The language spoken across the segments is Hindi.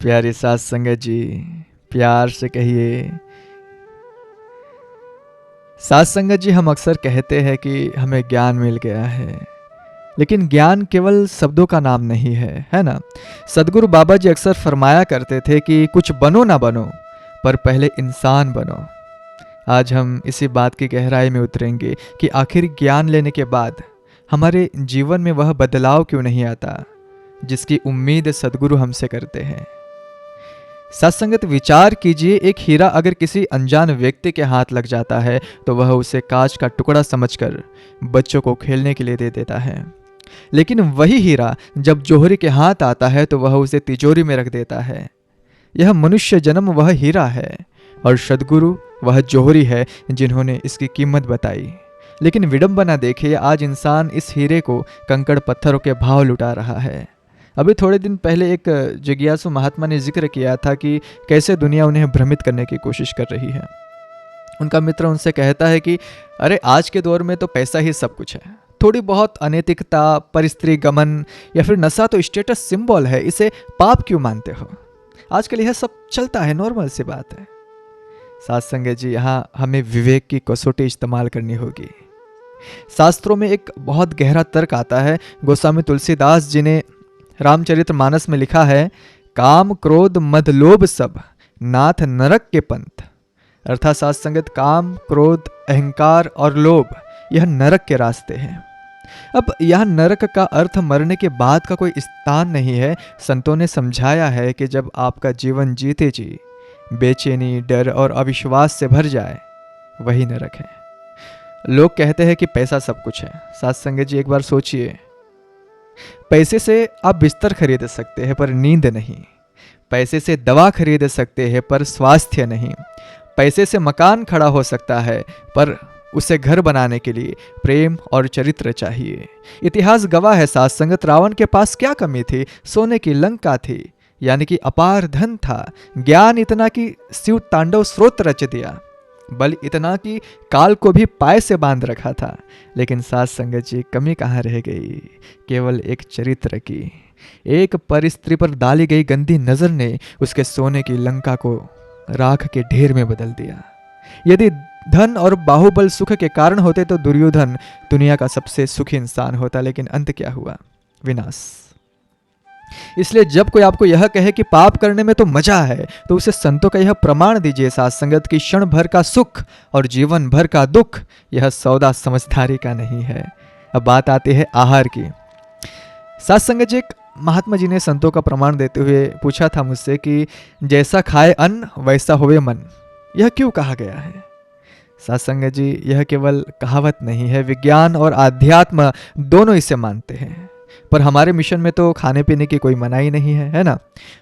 प्यारी सास संगत जी, प्यार से कहिए। सास संगत जी, हम अक्सर कहते हैं कि हमें ज्ञान मिल गया है, लेकिन ज्ञान केवल शब्दों का नाम नहीं है ना। सदगुरु बाबा जी अक्सर फरमाया करते थे कि कुछ बनो ना बनो, पर पहले इंसान बनो। आज हम इसी बात की गहराई में उतरेंगे कि आखिर ज्ञान लेने के बाद हमारे जीवन में वह बदलाव क्यों नहीं आता जिसकी उम्मीद सदगुरु हमसे करते हैं। सत्संगत, विचार कीजिए, एक हीरा अगर किसी अनजान व्यक्ति के हाथ लग जाता है तो वह उसे कांच का टुकड़ा समझकर बच्चों को खेलने के लिए दे देता है, लेकिन वही हीरा जब जौहरी के हाथ आता है तो वह उसे तिजोरी में रख देता है। यह मनुष्य जन्म वह हीरा है और सद्गुरु वह जौहरी है जिन्होंने इसकी कीमत बताई। लेकिन विडंबना देखिए, आज इंसान इस हीरे को कंकड़ पत्थरों के भाव लुटा रहा है। अभी थोड़े दिन पहले एक जिज्ञासु महात्मा ने जिक्र किया था कि कैसे दुनिया उन्हें भ्रमित करने की कोशिश कर रही है। उनका मित्र उनसे कहता है कि अरे, आज के दौर में तो पैसा ही सब कुछ है। थोड़ी बहुत अनैतिकता, परिस्त्री गमन या फिर नशा तो स्टेटस सिंबल है, इसे पाप क्यों मानते हो? आजकल यह सब चलता है, नॉर्मल सी बात है। साथ संगत जी, यहाँ हमें विवेक की कसौटी इस्तेमाल करनी होगी। शास्त्रों में एक बहुत गहरा तर्क आता है। गोस्वामी तुलसीदास जी ने रामचरितमानस में लिखा है, काम क्रोध मद लोभ सब नाथ नरक के पंथ। अर्थात साथ संगत, काम, क्रोध, अहंकार और लोभ यह नरक के रास्ते हैं। अब यह नरक का अर्थ मरने के बाद का कोई स्थान नहीं है। संतों ने समझाया है कि जब आपका जीवन जीते जी बेचैनी, डर और अविश्वास से भर जाए, वही नरक है। लोग कहते हैं कि पैसा सब कुछ है। साथ संगत जी, एक बार सोचिए, पैसे से आप बिस्तर खरीद सकते हैं पर नींद नहीं। पैसे से दवा खरीद सकते हैं पर स्वास्थ्य नहीं। पैसे से मकान खड़ा हो सकता है पर उसे घर बनाने के लिए प्रेम और चरित्र चाहिए। इतिहास गवाह है साथ संगत, रावण के पास क्या कमी थी? सोने की लंका थी, यानी कि अपार धन था। ज्ञान इतना कि शिव तांडव स्रोत रच दिया। बल इतना कि काल को भी पाय से बांध रखा था। लेकिन साथ संगत जी, कमी कहाँ रह गई? केवल एक चरित्र की। एक परिस्त्री पर डाली गई गंदी नजर ने उसके सोने की लंका को राख के ढेर में बदल दिया। यदि धन और बाहुबल सुख के कारण होते तो दुर्योधन दुनिया का सबसे सुखी इंसान होता, लेकिन अंत क्या हुआ? विनाश। इसलिए जब कोई आपको यह कहे कि पाप करने में तो मजा है, तो उसे संतों का यह प्रमाण दीजिए साथ संगत की क्षण भर का सुख और जीवन भर का दुख यह सौदा समझदारी का नहीं है। अब बात आती है आहार की। साथ संगत जी, एक महात्मा जी ने संतों का प्रमाण देते हुए पूछा था मुझसे कि जैसा खाए अन्न वैसा होवे मन, यह क्यों कहा गया है? साथ संगत जी, यह केवल कहावत नहीं है, विज्ञान और आध्यात्म दोनों इसे मानते हैं। पर हमारे मिशन में तो खाने पीने की कोई मनाही नहीं है ना।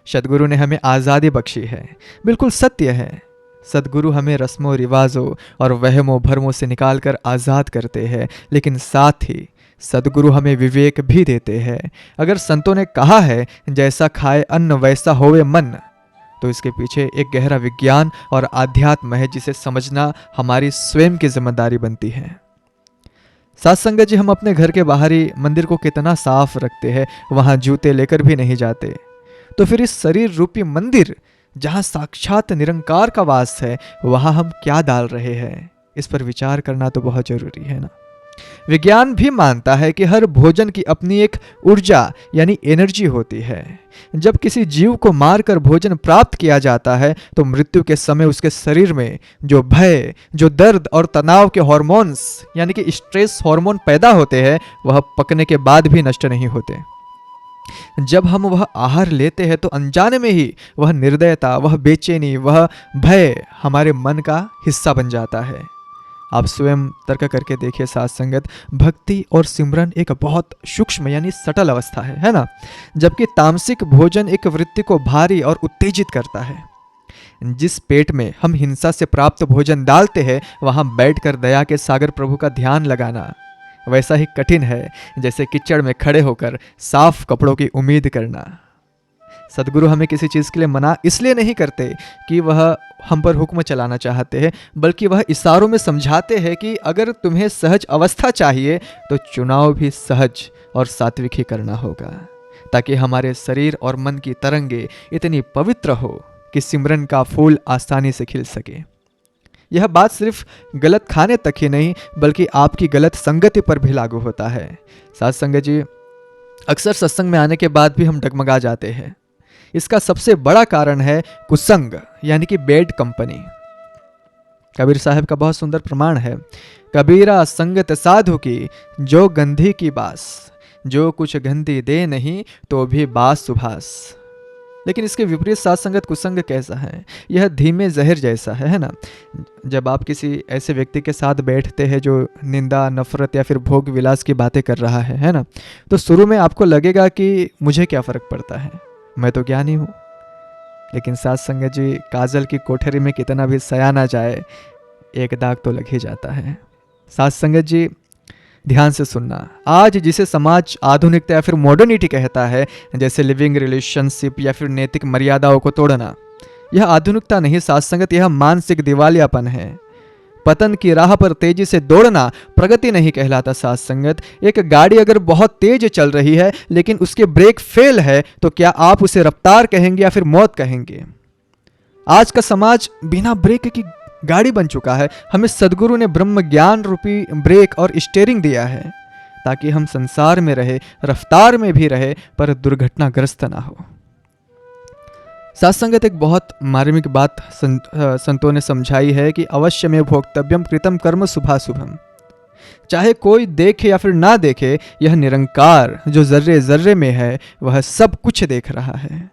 सदगुरु ने हमें आज़ादी बख्शी है, बिल्कुल सत्य है। सदगुरु हमें रस्मों रिवाजों और वहमों भरमों से निकाल कर आज़ाद करते हैं, लेकिन साथ ही सदगुरु हमें विवेक भी देते हैं। अगर संतों ने कहा है जैसा खाए अन्न वैसा होवे मन, तो इसके पीछे एक गहरा विज्ञान और आध्यात्म है जिसे समझना हमारी स्वयं की जिम्मेदारी बनती है। साथ संगत जी, हम अपने घर के बाहरी मंदिर को कितना साफ रखते हैं, वहां जूते लेकर भी नहीं जाते। तो फिर इस शरीर रूपी मंदिर जहां साक्षात निरंकार का वास है, वहां हम क्या डाल रहे हैं? इस पर विचार करना तो बहुत जरूरी है ना। विज्ञान भी मानता है कि हर भोजन की अपनी एक ऊर्जा यानी एनर्जी होती है। जब किसी जीव को मारकर भोजन प्राप्त किया जाता है तो मृत्यु के समय उसके शरीर में जो भय, जो दर्द और तनाव के हार्मोन्स यानी कि स्ट्रेस हार्मोन पैदा होते हैं, वह पकने के बाद भी नष्ट नहीं होते। जब हम वह आहार लेते हैं तो अनजाने में ही वह निर्दयता, वह बेचैनी, वह भय हमारे मन का हिस्सा बन जाता है। आप स्वयं तर्क करके देखिए साथ संगत, भक्ति और सिमरन एक बहुत सूक्ष्म यानी सटल अवस्था है ना। जबकि तामसिक भोजन एक वृत्ति को भारी और उत्तेजित करता है। जिस पेट में हम हिंसा से प्राप्त भोजन डालते हैं, वहां बैठकर दया के सागर प्रभु का ध्यान लगाना वैसा ही कठिन है जैसे कीचड़ में खड़े होकर साफ कपड़ों की उम्मीद करना। सदगुरु हमें किसी चीज़ के लिए मना इसलिए नहीं करते कि वह हम पर हुक्म चलाना चाहते हैं, बल्कि वह इशारों में समझाते हैं कि अगर तुम्हें सहज अवस्था चाहिए तो चुनाव भी सहज और सात्विक ही करना होगा, ताकि हमारे शरीर और मन की तरंगे इतनी पवित्र हो कि सिमरन का फूल आसानी से खिल सके। यह बात सिर्फ गलत खाने तक ही नहीं बल्कि आपकी गलत संगति पर भी लागू होता है। साथ संगत जी, अक्सर सत्संग में आने के बाद भी हम डगमगा जाते हैं। इसका सबसे बड़ा कारण है कुसंग, यानी कि बैड कंपनी। कबीर साहब का बहुत सुंदर प्रमाण है, कबीरा संगत साधु की जो गंधी की बास, जो कुछ गंधी दे नहीं तो भी बास सुभास। लेकिन इसके विपरीत साथ संगत कुसंग कैसा है? यह धीमे जहर जैसा है ना। जब आप किसी ऐसे व्यक्ति के साथ बैठते हैं जो निंदा, नफरत या फिर भोग विलास की बातें कर रहा है ना, तो शुरू में आपको लगेगा कि मुझे क्या फर्क पड़ता है, मैं तो ज्ञानी हूँ। लेकिन साथ संगत जी, काजल की कोठरी में कितना भी सया ना जाए, एक दाग तो लग ही जाता है। साथ संगत जी, ध्यान से सुनना, आज जिसे समाज आधुनिकता या फिर मॉडर्निटी कहता है, जैसे लिविंग रिलेशनशिप या फिर नैतिक मर्यादाओं को तोड़ना, यह आधुनिकता नहीं साथ संगत, यह मानसिक दिवालियापन है। पतन की राह पर तेजी से दौड़ना प्रगति नहीं कहलाता साथ संगत। एक गाड़ी अगर बहुत तेज चल रही है लेकिन उसके ब्रेक फेल है तो क्या आप उसे रफ्तार कहेंगे या फिर मौत कहेंगे? आज का समाज बिना ब्रेक की गाड़ी बन चुका है। हमें सदगुरु ने ब्रह्म ज्ञान रूपी ब्रेक और स्टीयरिंग दिया है ताकि हम संसार में रहे, रफ्तार में भी रहे, पर दुर्घटनाग्रस्त ना हो। साथ संगत, एक बहुत मार्मिक बात संतों ने समझाई है कि अवश्य में भोक्तव्यम कृतम कर्म शुभाशुभम। चाहे कोई देखे या फिर ना देखे, यह निरंकार जो जर्रे जर्रे में है वह सब कुछ देख रहा है।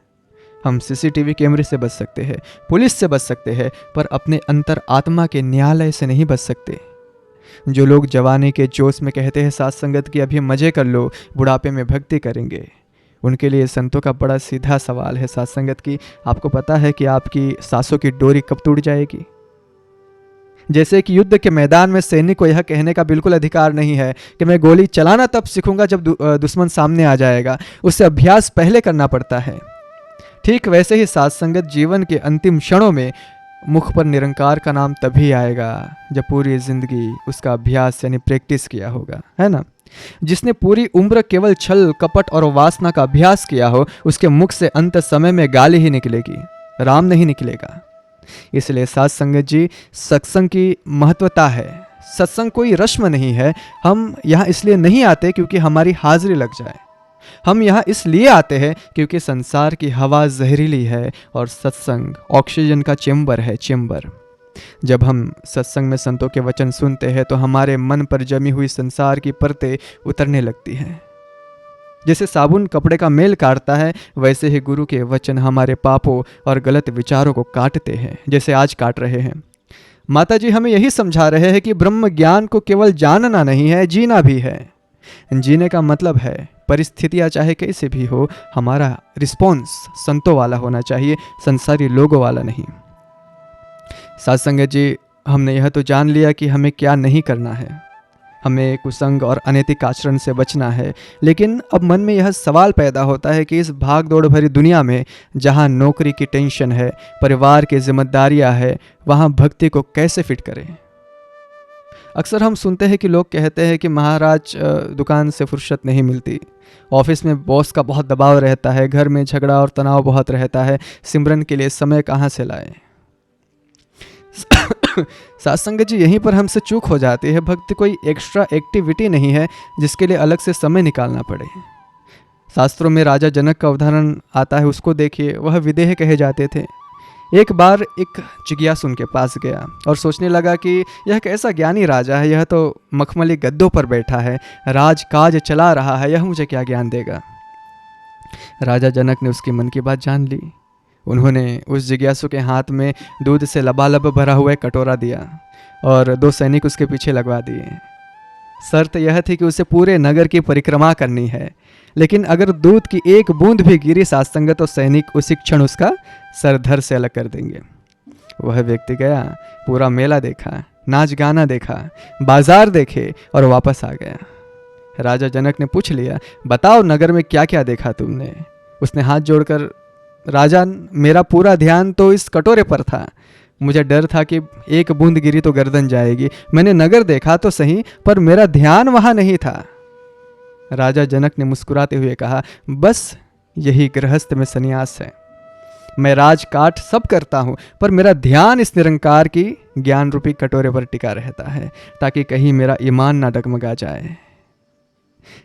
हम सीसीटीवी कैमरे से बच सकते हैं, पुलिस से बच सकते हैं, पर अपने अंतर आत्मा के न्यायालय से नहीं बच सकते। जो लोग जवानी के जोश में कहते हैं साथ संगत की अभी मजे कर लो, बुढ़ापे में भक्ति करेंगे, उनके लिए संतों का बड़ा सीधा सवाल है साथ संगत की, आपको पता है कि आपकी सांसों की डोरी कब टूट जाएगी? जैसे कि युद्ध के मैदान में सैनिक को यह कहने का बिल्कुल अधिकार नहीं है कि मैं गोली चलाना तब सीखूंगा जब दुश्मन सामने आ जाएगा, उससे अभ्यास पहले करना पड़ता है। ठीक वैसे ही साथ संगत, जीवन के अंतिम क्षणों में मुख पर निरंकार का नाम तभी आएगा जब पूरी जिंदगी उसका अभ्यास यानी प्रैक्टिस किया होगा, है ना। जिसने पूरी उम्र केवल छल, कपट और वासना का अभ्यास किया हो, उसके मुख से अंत समय में गाली ही निकलेगी, राम नहीं निकलेगा। इसलिए साथ संगत जी, सत्संग की महत्वता है। सत्संग कोई रस्म नहीं है। हम यहाँ इसलिए नहीं आते क्योंकि हमारी हाजिरी लग जाए, हम यहाँ इसलिए आते हैं क्योंकि संसार की हवा जहरीली है और सत्संग ऑक्सीजन का चेम्बर है, चेम्बर। जब हम सत्संग में संतों के वचन सुनते हैं तो हमारे मन पर जमी हुई संसार की परतें उतरने लगती हैं। जैसे साबुन कपड़े का मैल काटता है, वैसे ही गुरु के वचन हमारे पापों और गलत विचारों को काटते हैं, जैसे आज काट रहे हैं। माता जी हमें यही समझा रहे हैं कि ब्रह्म ज्ञान को केवल जानना नहीं है, जीना भी है। जीने का मतलब है परिस्थितियां चाहे कैसे भी हो, हमारा रिस्पॉन्स संतों वाला होना चाहिए, संसारी लोगों वाला नहीं। साथ संगत जी, हमने यह तो जान लिया कि हमें क्या नहीं करना है, हमें कुसंग और अनैतिक आचरण से बचना है। लेकिन अब मन में यह सवाल पैदा होता है कि इस भाग दौड़ भरी दुनिया में जहाँ नौकरी की टेंशन है, परिवार की जिम्मेदारियां है, वहाँ भक्ति को कैसे फिट करें। अक्सर हम सुनते हैं कि लोग कहते हैं कि महाराज दुकान से फुर्सत नहीं मिलती, ऑफिस में बॉस का बहुत दबाव रहता है, घर में झगड़ा और तनाव बहुत रहता है, सिमरन के लिए समय कहाँ से लाए। साथ संगत जी, यहीं पर हमसे चूक हो जाती है। भक्ति कोई एक्स्ट्रा एक्टिविटी नहीं है जिसके लिए अलग से समय निकालना पड़े। शास्त्रों में राजा जनक का उदाहरण आता है, उसको देखिए, वह विदेह कहे जाते थे। एक बार एक जिज्ञासु उनके पास गया और सोचने लगा कि यह कैसा ज्ञानी राजा है, यह तो मखमली गद्दों पर बैठा है, राज काज चला रहा है, यह मुझे क्या ज्ञान देगा। राजा जनक ने उसके मन की बात जान ली। उन्होंने उस जिज्ञासु के हाथ में दूध से लबालब भरा हुआ कटोरा दिया और 2 सैनिक उसके पीछे लगवा दिए। शर्त यह थी कि उसे पूरे नगर की परिक्रमा करनी है, लेकिन अगर दूध की एक बूंद भी गिरी साथ संगत तो सैनिक उसी क्षण उसका सर धड़ से अलग कर देंगे। वह व्यक्ति गया, पूरा मेला देखा, नाच गाना देखा, बाजार देखे और वापस आ गया। राजा जनक ने पूछ लिया, बताओ नगर में क्या क्या देखा तुमने। उसने हाथ जोड़कर, राजा, मेरा पूरा ध्यान तो इस कटोरे पर था, मुझे डर था कि एक बूंद गिरी तो गर्दन जाएगी। मैंने नगर देखा तो सही, पर मेरा ध्यान वहां नहीं था। राजा जनक ने मुस्कुराते हुए कहा, बस यही गृहस्थ में संन्यास है। मैं राजकाट सब करता हूँ, पर मेरा ध्यान इस निरंकार की ज्ञान रूपी कटोरे पर टिका रहता है, ताकि कहीं मेरा ईमान ना डगमगा जाए।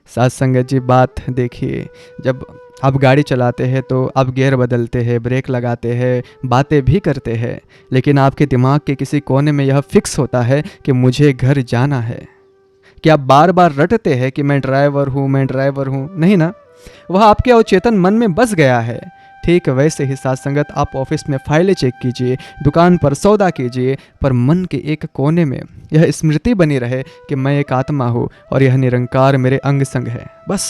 साथ संगत जी, बात देखिए, जब आप गाड़ी चलाते हैं तो आप गियर बदलते हैं, ब्रेक लगाते हैं, बातें भी करते हैं, लेकिन आपके दिमाग के किसी कोने में यह फिक्स होता है कि मुझे घर जाना है। क्या आप बार बार रटते हैं कि मैं ड्राइवर हूँ, मैं ड्राइवर हूँ? नहीं ना, वह आपके अवचेतन मन में बस गया है। ठीक वैसे ही साथ संगत, आप ऑफिस में फाइलें चेक कीजिए, दुकान पर सौदा कीजिए, पर मन के एक कोने में यह स्मृति बनी रहे कि मैं एक आत्मा हूँ और यह निरंकार मेरे अंग संग है। बस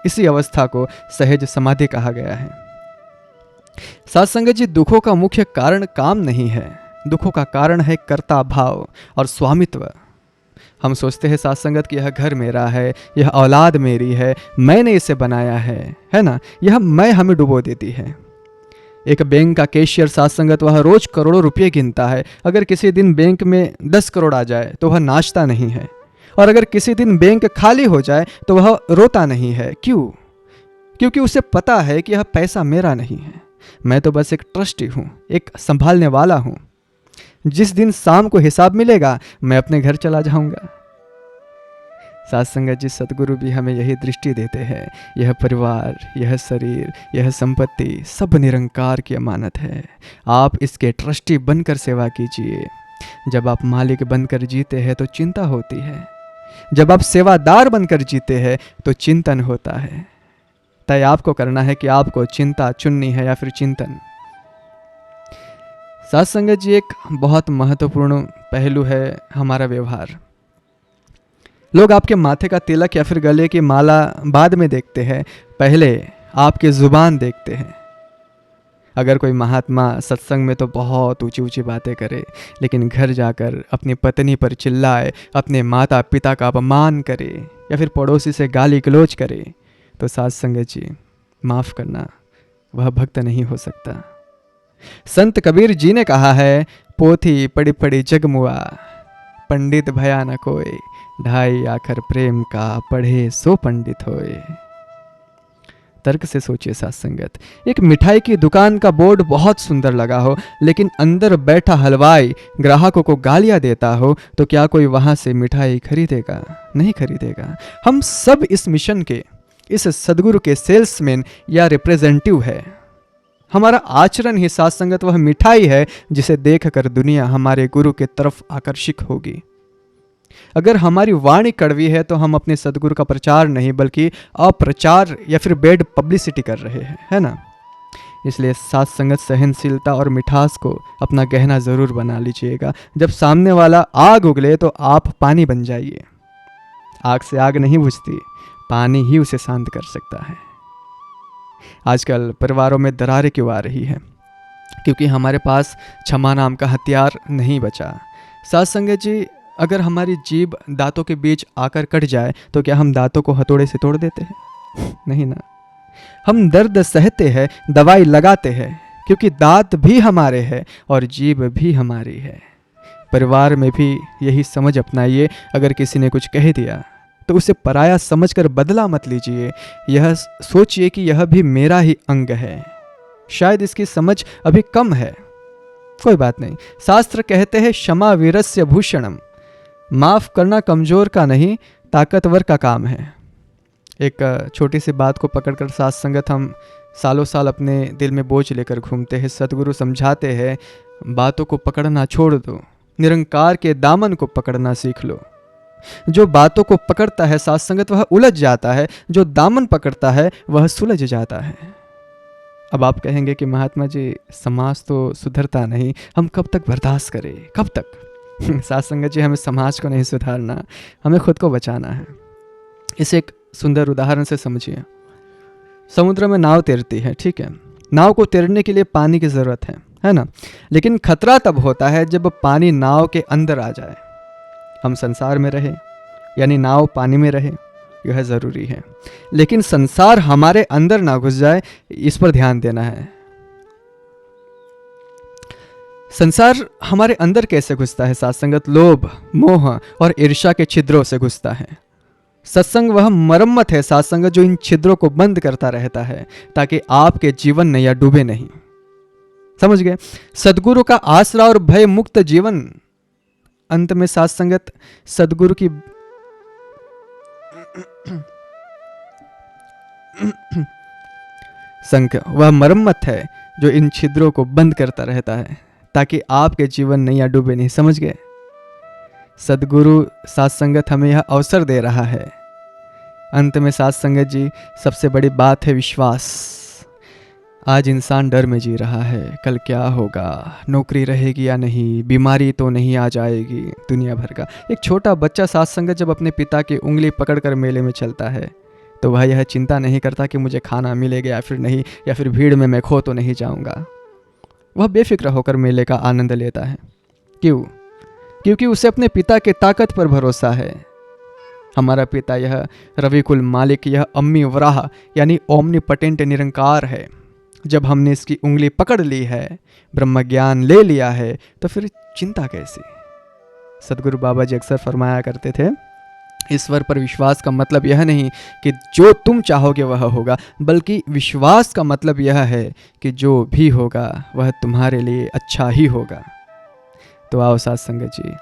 इसी अवस्था को सहज समाधि कहा गया है। साथ संगत जी, दुखों का मुख्य कारण काम नहीं है, दुखों का कारण है कर्ता भाव और स्वामित्व। हम सोचते हैं साथ संगत कि यह घर मेरा है, यह औलाद मेरी है, मैंने इसे बनाया है ना। यह मैं हमें डुबो देती है। एक बैंक का कैशियर साथ संगत, वह रोज करोड़ों रुपये गिनता है। अगर किसी दिन बैंक में 10 करोड़ आ जाए तो वह नाचता नहीं है, और अगर किसी दिन बैंक खाली हो जाए तो वह रोता नहीं है। क्यों? क्योंकि उसे पता है कि यह पैसा मेरा नहीं है, मैं तो बस एक ट्रस्टी हूँ, एक संभालने वाला हूँ। जिस दिन शाम को हिसाब मिलेगा मैं अपने घर चला जाऊंगा। साथ संगत जी, सतगुरु भी हमें यही दृष्टि देते हैं। यह परिवार, यह शरीर, यह संपत्ति सब निरंकार की अमानत है। आप इसके ट्रस्टी बनकर सेवा कीजिए। जब आप मालिक बनकर जीते हैं तो चिंता होती है, जब आप सेवादार बनकर जीते हैं तो चिंतन होता है। तय आपको करना है कि आपको चिंता चुननी है या फिर चिंतन। साथ संगत जी, एक बहुत महत्वपूर्ण पहलू है हमारा व्यवहार। लोग आपके माथे का तिलक या फिर गले की माला बाद में देखते हैं, पहले आपकी जुबान देखते हैं। अगर कोई महात्मा सत्संग में तो बहुत ऊंची ऊंची बातें करे, लेकिन घर जाकर अपनी पत्नी पर चिल्लाए, अपने माता पिता का अपमान करे या फिर पड़ोसी से गाली गलौज करे, तो साथ संगत जी माफ़ करना, वह भक्त नहीं हो सकता। संत कबीर जी ने कहा है, पोथी पड़ी पड़ी जगमुआ, पंडित भया न कोई, ढाई आखर प्रेम का, पढ़े सो पंडित होए। तर्क से सोचिए साथ संगत, एक मिठाई की दुकान का बोर्ड बहुत सुंदर लगा हो, लेकिन अंदर बैठा हलवाई ग्राहकों को गालियां देता हो, तो क्या कोई वहां से मिठाई खरीदेगा? नहीं खरीदेगा। हम सब इस मिशन के, इस सदगुरु के सेल्समैन या रिप्रेजेंटेटिव है। हमारा आचरण ही साथ संगत वह मिठाई है जिसे देखकर दुनिया हमारे गुरु के तरफ आकर्षित होगी। अगर हमारी वाणी कड़वी है तो हम अपने सदगुरु का प्रचार नहीं बल्कि अप्रचार या फिर बैड पब्लिसिटी कर रहे हैं, है ना। इसलिए साथ संगत सहनशीलता और मिठास को अपना गहना जरूर बना लीजिएगा। जब सामने वाला आग उगले तो आप पानी बन जाइए। आग से आग नहीं बुझती, पानी ही उसे शांत कर सकता है। आजकल परिवारों में दरारें क्यों आ रही है? क्योंकि हमारे पास क्षमा नाम का हथियार नहीं बचा। साथ संगत जी, अगर हमारी जीभ दांतों के बीच आकर कट जाए तो क्या हम दांतों को हथौड़े से तोड़ देते हैं? नहीं ना। हम दर्द सहते हैं, दवाई लगाते हैं, क्योंकि दांत भी हमारे हैं और जीभ भी हमारी है। परिवार में भी यही समझ अपनाइए। अगर किसी ने कुछ कह दिया तो उसे पराया समझकर बदला मत लीजिए। यह सोचिए कि यह भी मेरा ही अंग है, शायद इसकी समझ अभी कम है, कोई बात नहीं। शास्त्र कहते हैं क्षमा वीरस्य भूषणम, माफ करना कमजोर का नहीं ताकतवर का काम है। एक छोटी सी बात को पकड़कर साथ संगत हम सालों साल अपने दिल में बोझ लेकर घूमते हैं। सतगुरु समझाते हैं, बातों को पकड़ना छोड़ दो, निरंकार के दामन को पकड़ना सीख लो। जो बातों को पकड़ता है साथ संगत वह उलझ जाता है, जो दामन पकड़ता है वह सुलझ जाता है। अब आप कहेंगे कि महात्मा जी समाज तो सुधरता नहीं, हम कब तक बर्दाश्त करें, कब तक? साथ संगत जी, हमें समाज को नहीं सुधारना, हमें खुद को बचाना है। इसे एक सुंदर उदाहरण से समझिए। समुद्र में नाव तैरती है, ठीक है। नाव को तैरने के लिए पानी की ज़रूरत है ना। लेकिन खतरा तब होता है जब पानी नाव के अंदर आ जाए। हम संसार में रहे यानी नाव पानी में रहे, यह ज़रूरी है, लेकिन संसार हमारे अंदर ना घुस जाए, इस पर ध्यान देना है। संसार हमारे अंदर कैसे घुसता है साथ संगत? लोभ, मोह और ईर्ष्या के छिद्रों से घुसता है। सत्संग वह मरम्मत है साथ संगत जो इन छिद्रों को बंद करता रहता है ताकि आपके जीवन नैया डूबे नहीं। समझ गए? सदगुरु का आसरा और भय मुक्त जीवन। अंत में साथ संगत सदगुरु की संग वह मरम्मत है जो इन छिद्रों को बंद करता रहता है ताकि आपके जीवन नैया डूबे नहीं। समझ गए? सदगुरु साथ संगत हमें यह अवसर दे रहा है। अंत में साथ संगत जी सबसे बड़ी बात है विश्वास। आज इंसान डर में जी रहा है, कल क्या होगा, नौकरी रहेगी या नहीं, बीमारी तो नहीं आ जाएगी, दुनिया भर का। एक छोटा बच्चा साथ संगत जब अपने पिता की उंगली पकड़कर मेले में चलता है तो वह यह चिंता नहीं करता कि मुझे खाना मिलेगा या फिर नहीं, या फिर भीड़ में मैं खो तो नहीं जाऊंगा। वह बेफिक्र होकर मेले का आनंद लेता है। क्यों? क्योंकि उसे अपने पिता के ताकत पर भरोसा है। हमारा पिता यह रविकुल मालिक, यह अम्मी वराह यानी ओमनीपोटेंट निरंकार है। जब हमने इसकी उंगली पकड़ ली है, ब्रह्म ज्ञान ले लिया है, तो फिर चिंता कैसी? सदगुरु बाबा जी अक्सर फरमाया करते थे, ईश्वर पर विश्वास का मतलब यह नहीं कि जो तुम चाहोगे वह होगा, बल्कि विश्वास का मतलब यह है कि जो भी होगा वह तुम्हारे लिए अच्छा ही होगा। तो आओ साथ संगत जी,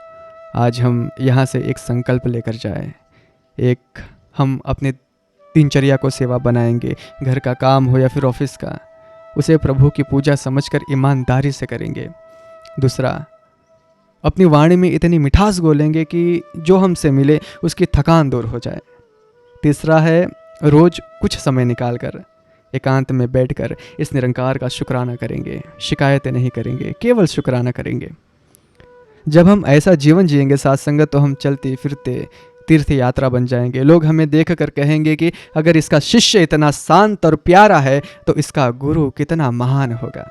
आज हम यहाँ से एक संकल्प लेकर जाए। एक हम अपने दिनचर्या को सेवा बनाएंगे, घर का काम हो या फिर ऑफिस का, उसे प्रभु की पूजा समझकर ईमानदारी से करेंगे। दूसरा, अपनी वाणी में इतनी मिठास घोलेंगे कि जो हमसे मिले उसकी थकान दूर हो जाए। तीसरा है, रोज कुछ समय निकालकर एकांत में बैठकर इस निरंकार का शुक्राना करेंगे, शिकायतें नहीं करेंगे, केवल शुक्राना करेंगे। जब हम ऐसा जीवन जिएंगे साथ संगत, तो हम चलते फिरते तीर्थ यात्रा बन जाएंगे। लोग हमें देख कर कहेंगे कि अगर इसका शिष्य इतना शांत और प्यारा है तो इसका गुरु कितना महान होगा।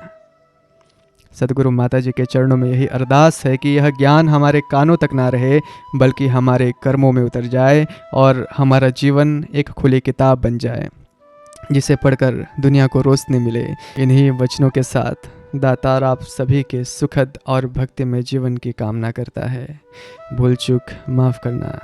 सदगुरु माता जी के चरणों में यही अरदास है कि यह ज्ञान हमारे कानों तक ना रहे, बल्कि हमारे कर्मों में उतर जाए और हमारा जीवन एक खुली किताब बन जाए जिसे पढ़कर दुनिया को रोशनी मिले। इन्हीं वचनों के साथ दातार आप सभी के सुखद और भक्तिमय जीवन की कामना करता है। भूल चूक माफ़ करना।